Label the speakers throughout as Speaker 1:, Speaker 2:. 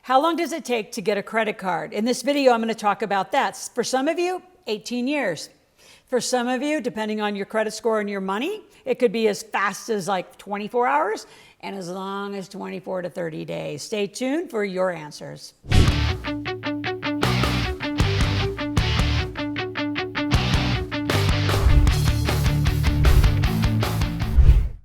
Speaker 1: How long does it take to get a credit card? In this video, I'm going to talk about that. For some of you, 18 years. For some of you, depending on your credit score and your money, it could be as fast as like 24 hours and as long as 24 to 30 days. Stay tuned for your answers.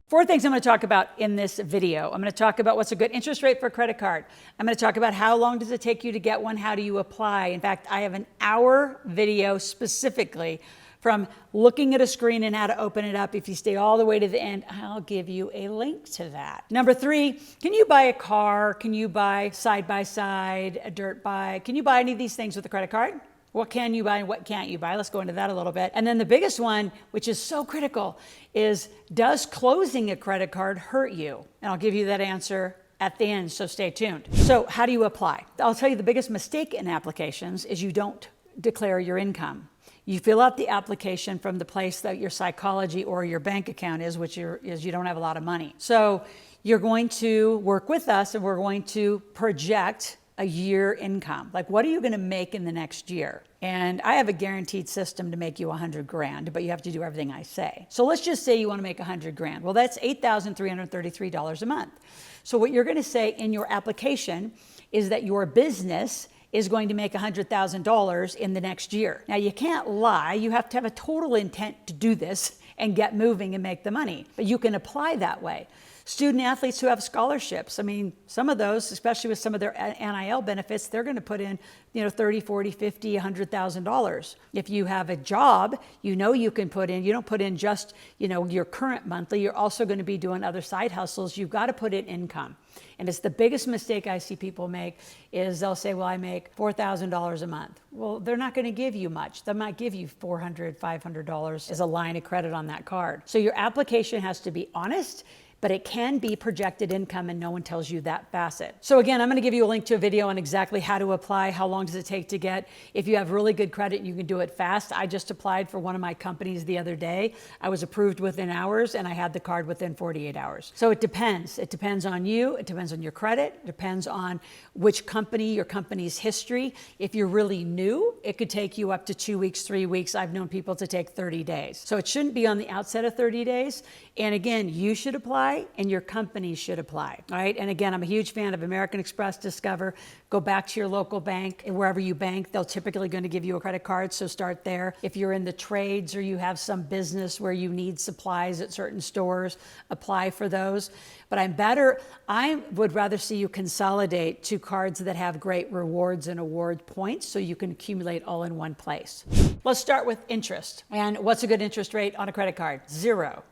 Speaker 1: Four things I'm going to talk about in this video. I'm going to talk about what's a good interest rate for a credit card. I'm going to talk about how long does it take you to get one? How do you apply? In fact, I have an hour video specifically from looking at a screen and how to open it up. If you stay all the way to the end, I'll give you a link to that. Number three, can you buy a car? Can you buy side-by-side, a dirt bike? Can you buy any of these things with a credit card? What can you buy and what can't you buy? Let's go into that a little bit. And then the biggest one, which is so critical, is does closing a credit card hurt you? And I'll give you that answer at the end, so stay tuned. So how do you apply? I'll tell you the biggest mistake in applications is you don't declare your income. You fill out the application from the place that your psychology or your bank account is, which is you don't have a lot of money. So you're going to work with us and we're going to project a year income. Like, what are you going to make in the next year? And I have a guaranteed system to make you 100 grand, but you have to do everything I say. So let's just say you want to make 100 grand. Well, that's $8,333 a month. So what you're going to say in your application is that your business is going to make $100,000 in the next year. Now, you can't lie. You have to have a total intent to do this and get moving and make the money, but you can apply that way. Student athletes who have scholarships, I mean, some of those, especially with some of their NIL benefits, they're going to put in, $30, $40, $50, $100,000. If you have a job, you can put in, you don't put in just, your current monthly, you're also going to be doing other side hustles. You've got to put in income. And it's the biggest mistake I see people make is they'll say, well, I make $4,000 a month. Well, they're not going to give you much. They might give you $400, $500 as a line of credit on that card. So your application has to be honest, but it can be projected income and no one tells you that facet. So again, I'm going to give you a link to a video on exactly how to apply, how long does it take to get. If you have really good credit, you can do it fast. I just applied for one of my companies the other day. I was approved within hours and I had the card within 48 hours. So it depends. It depends on you. It depends on your credit. It depends on which company, your company's history. If you're really new, it could take you up to 2 weeks, 3 weeks. I've known people to take 30 days. So it shouldn't be on the outset of 30 days. And again, you should apply and your company should apply, all right? And again, I'm a huge fan of American Express, Discover. Go back to your local bank and wherever you bank, they'll typically going to give you a credit card, so start there. If you're in the trades or you have some business where you need supplies at certain stores, apply for those. But I would rather see you consolidate to cards that have great rewards and award points so you can accumulate all in one place. Let's start with interest. And what's a good interest rate on a credit card? Zero.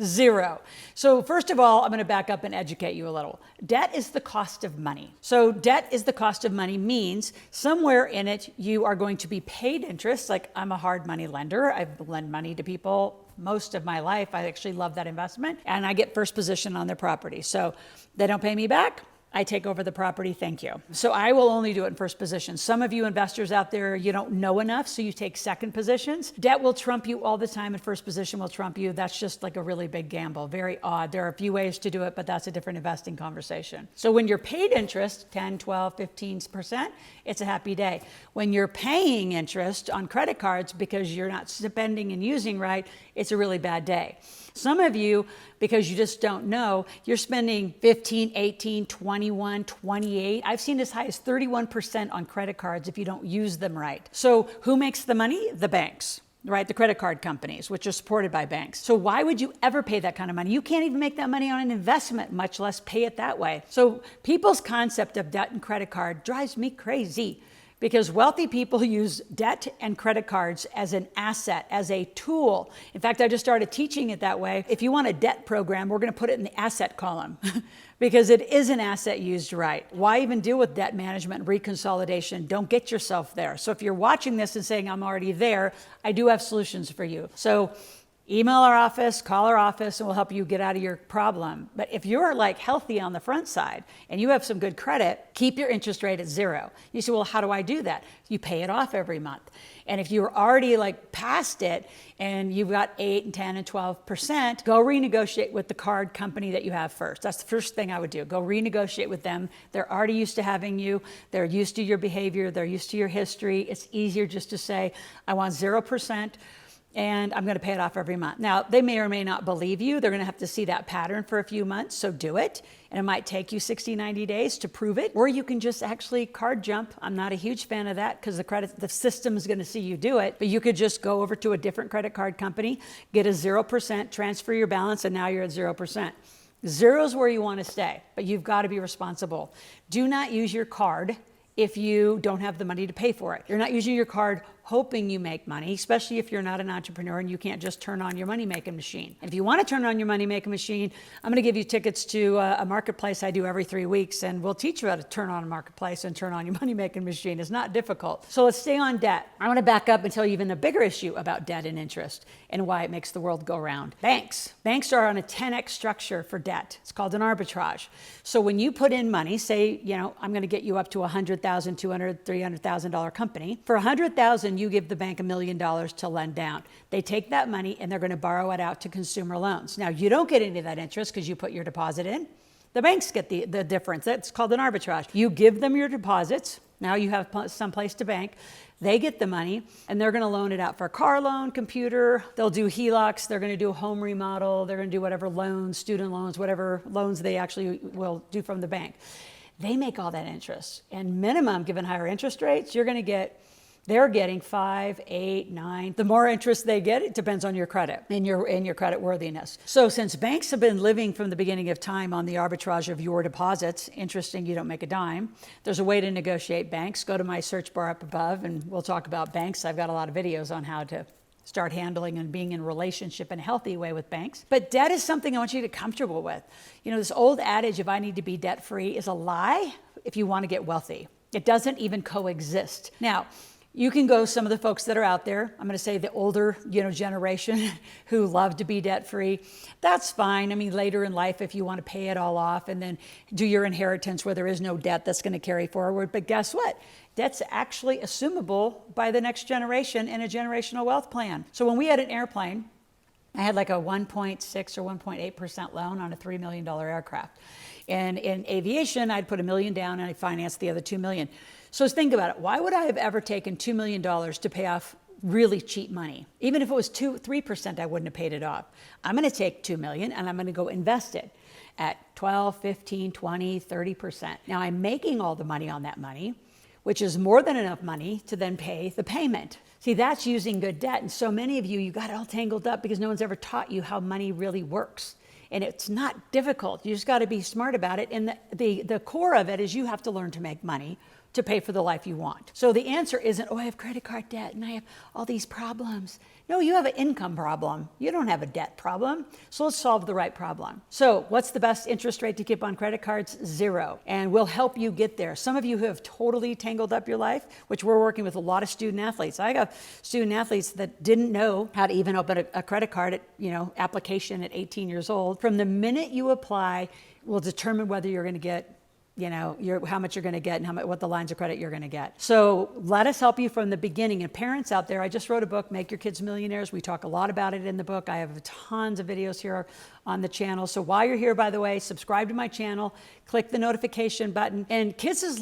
Speaker 1: Zero. So first of all, I'm going to back up and educate you a little. Debt is the cost of money. So debt is the cost of money means somewhere in it you are going to be paid interest. Like, I'm a hard money lender. I've lent money to people most of my life. I actually love that investment. And I get first position on their property. So they don't pay me back. I take over the property, thank you. So I will only do it in first position. Some of you investors out there, you don't know enough, so you take second positions. Debt will trump you all the time and first position will trump you. That's just like a really big gamble, very odd. There are a few ways to do it, but that's a different investing conversation. So when you're paid interest, 10, 12, 15%, it's a happy day. When you're paying interest on credit cards because you're not spending and using right, it's a really bad day. Some of you, because you just don't know, you're spending 15, 18, 21, 28. I've seen as high as 31% on credit cards if you don't use them right. So who makes the money? The banks, right? The credit card companies, which are supported by banks. So why would you ever pay that kind of money? You can't even make that money on an investment, much less pay it that way. So people's concept of debt and credit card drives me crazy. Because wealthy people use debt and credit cards as an asset, as a tool. In fact, I just started teaching it that way. If you want a debt program, we're going to put it in the asset column because it is an asset used right. Why even deal with debt management and reconsolidation? Don't get yourself there. So if you're watching this and saying, I'm already there, I do have solutions for you. So email our office, call our office, and we'll help you get out of your problem. But if you're like healthy on the front side and you have some good credit, keep your interest rate at 0. You say, well, how do I do that? You pay it off every month. And if you're already like past it and you've got 8 and 10 and 12%, go renegotiate with the card company that you have first. That's the first thing I would do. Go renegotiate with them. They're already used to having you. They're used to your behavior. They're used to your history. It's easier just to say, I want 0%. And I'm going to pay it off every month. Now, they may or may not believe you. They're going to have to see that pattern for a few months, so do it. And it might take you 60, 90 days to prove it. Or you can just actually card jump. I'm not a huge fan of that because the system is going to see you do it. But you could just go over to a different credit card company, get a 0%, transfer your balance, and now you're at 0%. 0 is where you want to stay, but you've got to be responsible. Do not use your card if you don't have the money to pay for it. You're not using your card hoping you make money, especially if you're not an entrepreneur and you can't just turn on your money-making machine. If you want to turn on your money-making machine, I'm going to give you tickets to a marketplace I do every 3 weeks, and we'll teach you how to turn on a marketplace and turn on your money-making machine. It's not difficult. So let's stay on debt. I want to back up and tell you even a bigger issue about debt and interest and why it makes the world go round. Banks. Banks are on a 10x structure for debt. It's called an arbitrage. So when you put in money, say, I'm going to get you up to $100,000, $200,000, $300,000 company. For $100,000, you give the bank $1 million to lend down. They take that money and they're going to borrow it out to consumer loans. Now, you don't get any of that interest because you put your deposit in. The banks get the difference. That's called an arbitrage. You give them your deposits. Now you have some place to bank. They get the money and they're going to loan it out for a car loan, computer. They'll do HELOCs. They're going to do a home remodel. They're going to do whatever loans, student loans, whatever loans they actually will do from the bank. They make all that interest. And minimum, given higher interest rates, they're getting 5, 8, 9. The more interest they get, it depends on your credit and your credit worthiness. So since banks have been living from the beginning of time on the arbitrage of your deposits, interesting, you don't make a dime. There's a way to negotiate banks. Go to my search bar up above and we'll talk about banks. I've got a lot of videos on how to start handling and being in relationship in a healthy way with banks. But debt is something I want you to get comfortable with. This old adage, if I need to be debt-free, is a lie if you want to get wealthy. It doesn't even coexist. Now, you can go some of the folks that are out there, I'm going to say the older, generation who love to be debt-free. That's fine. I mean, later in life, if you want to pay it all off and then do your inheritance where there is no debt that's going to carry forward. But guess what? Debt's actually assumable by the next generation in a generational wealth plan. So when we had an airplane, I had like a 1.6 or 1.8% loan on a $3 million aircraft. And in aviation, I'd put $1 million down and I financed the other $2 million. So think about it. Why would I have ever taken $2 million to pay off really cheap money? Even if it was 3%, I wouldn't have paid it off. I'm going to take $2 million and I'm going to go invest it at 12, 15, 20, 30%. Now I'm making all the money on that money, which is more than enough money to then pay the payment. See, that's using good debt. And so many of you got it all tangled up because no one's ever taught you how money really works. And it's not difficult. You just got to be smart about it. And the core of it is you have to learn to make money to pay for the life you want. So the answer isn't, I have credit card debt and I have all these problems. No, you have an income problem. You don't have a debt problem. So let's solve the right problem. So what's the best interest rate to keep on credit cards? 0. And we'll help you get there. Some of you who have totally tangled up your life, which we're working with a lot of student athletes. I got student athletes that didn't know how to even open a credit card at, application at 18 years old. From the minute you apply, will determine whether you're going to get how much you're going to get and what the lines of credit you're going to get. So let us help you from the beginning. And parents out there, I just wrote a book, Make Your Kids Millionaires. We talk a lot about it in the book. I have tons of videos here on the channel. So while you're here, by the way, subscribe to my channel, click the notification button. And kids as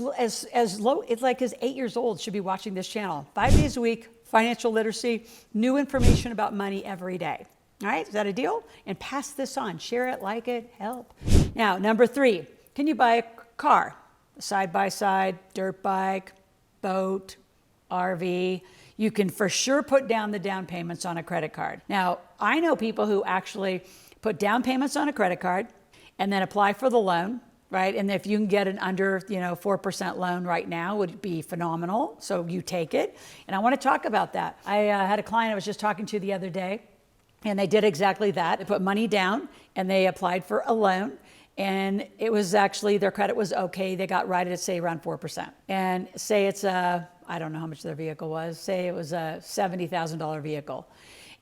Speaker 1: low, it's like as 8 years old should be watching this channel. 5 days a week, financial literacy, new information about money every day. All right, is that a deal? And pass this on. Share it, like it, help. Now, number 3, can you buy a car, side-by-side, dirt bike, boat, RV? You can for sure put down the down payments on a credit card. Now, I know people who actually put down payments on a credit card and then apply for the loan, right? And if you can get an under 4% loan right now, would be phenomenal. So you take it. And I want to talk about that. I had a client I was just talking to the other day, and they did exactly that. They put money down and they applied for a loan. And it was actually, their credit was okay. They got right at, say, around 4%. And say it's I don't know how much their vehicle was. Say it was a $70,000 vehicle.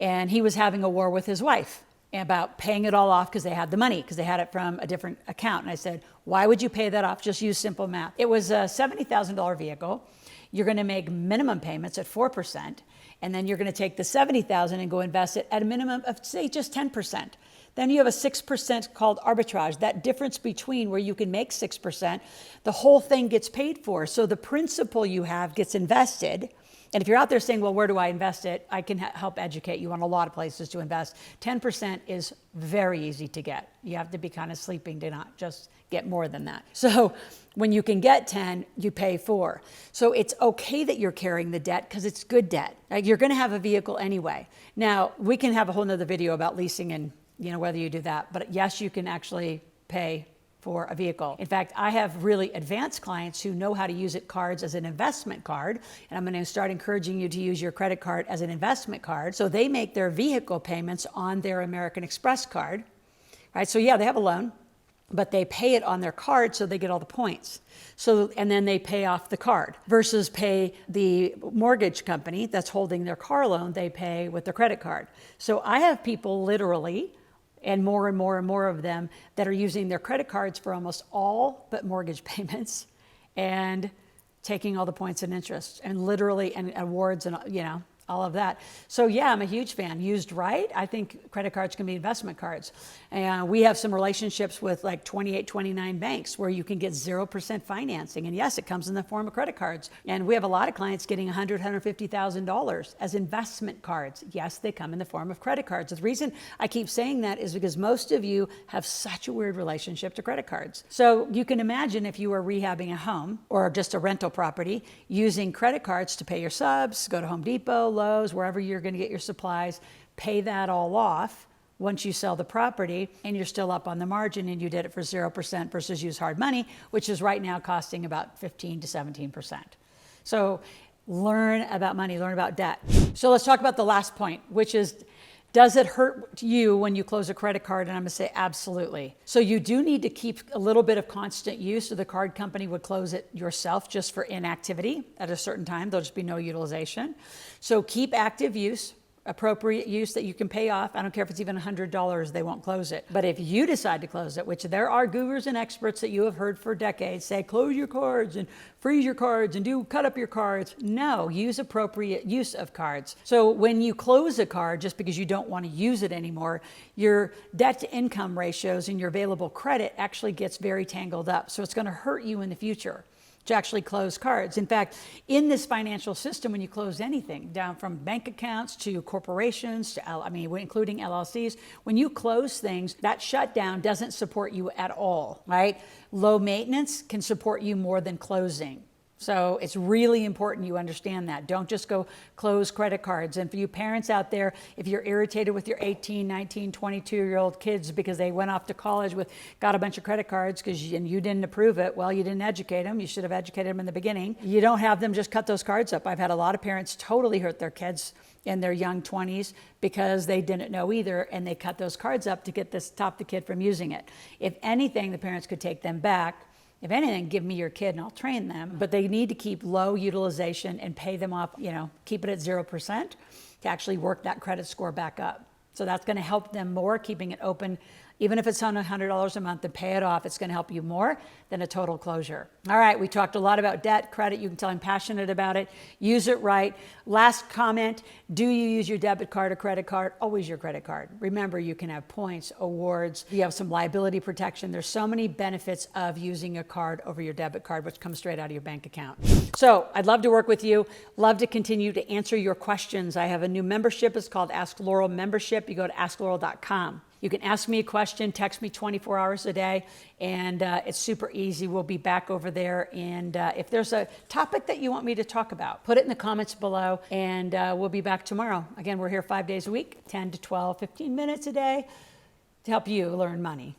Speaker 1: and he was having a war with his wife about paying it all off because they had the money, because they had it from a different account. And I said, why would you pay that off? Just use simple math. It was a $70,000 vehicle. You're going to make minimum payments at 4%, and then you're going to take the $70,000 and go invest it at a minimum of, say, just 10%. Then you have a 6% called arbitrage. That difference between where you can make 6%, the whole thing gets paid for. So the principal you have gets invested. And if you're out there saying, well, where do I invest it? I can help educate you on a lot of places to invest. 10% is very easy to get. You have to be kind of sleeping to not just get more than that. So when you can get 10, you pay 4. So it's okay that you're carrying the debt because it's good debt. Like, you're going to have a vehicle anyway. Now, we can have a whole nother video about leasing and whether you do that. But yes, you can actually pay for a vehicle. In fact, I have really advanced clients who know how to use cards as an investment card. And I'm going to start encouraging you to use your credit card as an investment card. So they make their vehicle payments on their American Express card, right? So yeah, they have a loan, but they pay it on their card so they get all the points. So, and then they pay off the card versus pay the mortgage company that's holding their car loan, they pay with their credit card. So I have people literally, and more of them, that are using their credit cards for almost all but mortgage payments and taking all the points and interest and literally and awards and all of that. So yeah, I'm a huge fan. Used right, I think credit cards can be investment cards. And we have some relationships with like 28, 29 banks where you can get 0% financing. And yes, it comes in the form of credit cards. And we have a lot of clients getting $100,000, $150,000 as investment cards. Yes, they come in the form of credit cards. The reason I keep saying that is because most of you have such a weird relationship to credit cards. So you can imagine if you were rehabbing a home or just a rental property, using credit cards to pay your subs, go to Home Depot, Lowe's, wherever you're going to get your supplies, pay that all off once you sell the property, and you're still up on the margin, and you did it for 0% versus use hard money, which is right now costing about 15 to 17%. So learn about money, learn about debt. So let's talk about the last point, which is, does it hurt you when you close a credit card? And I'm going to say absolutely. So you do need to keep a little bit of constant use, or the card company would close it yourself just for inactivity at a certain time. There'll just be no utilization. So keep active use, appropriate use that you can pay off. I don't care if it's even $100, they won't close it. But if you decide to close it, which there are gurus and experts that you have heard for decades say, close your cards and freeze your cards and cut up your cards. No, use appropriate use of cards. So when you close a card, just because you don't want to use it anymore, your debt to income ratios and your available credit actually gets very tangled up. So it's going to hurt you in the future to actually close cards. In fact, in this financial system, when you close anything, down from bank accounts to corporations, to including LLCs, when you close things, that shutdown doesn't support you at all, right? Low maintenance can support you more than closing. So it's really important you understand that. Don't just go close credit cards. And for you parents out there, if you're irritated with your 18, 19, 22-year-old kids because they went off to college got a bunch of credit cards and you didn't approve it, well, you didn't educate them. You should have educated them in the beginning. You don't have them just cut those cards up. I've had a lot of parents totally hurt their kids in their young 20s because they didn't know either, and they cut those cards up to stop the kid from using it. If anything, the parents could take them back. If anything, give me your kid and I'll train them. But they need to keep low utilization and pay them off, keep it at 0% to actually work that credit score back up. So that's going to help them more, keeping it open. Even if it's on $100 a month and pay it off, it's going to help you more than a total closure. All right, we talked a lot about debt, credit. You can tell I'm passionate about it. Use it right. Last comment, do you use your debit card or credit card? Always your credit card. Remember, you can have points, awards. You have some liability protection. There's so many benefits of using a card over your debit card, which comes straight out of your bank account. So I'd love to work with you. Love to continue to answer your questions. I have a new membership. It's called Ask Loral Membership. You go to askloral.com. You can ask me a question, text me 24 hours a day, and it's super easy. We'll be back over there. And if there's a topic that you want me to talk about, put it in the comments below, and we'll be back tomorrow. Again, we're here 5 days a week, 10 to 12, 15 minutes a day to help you learn money.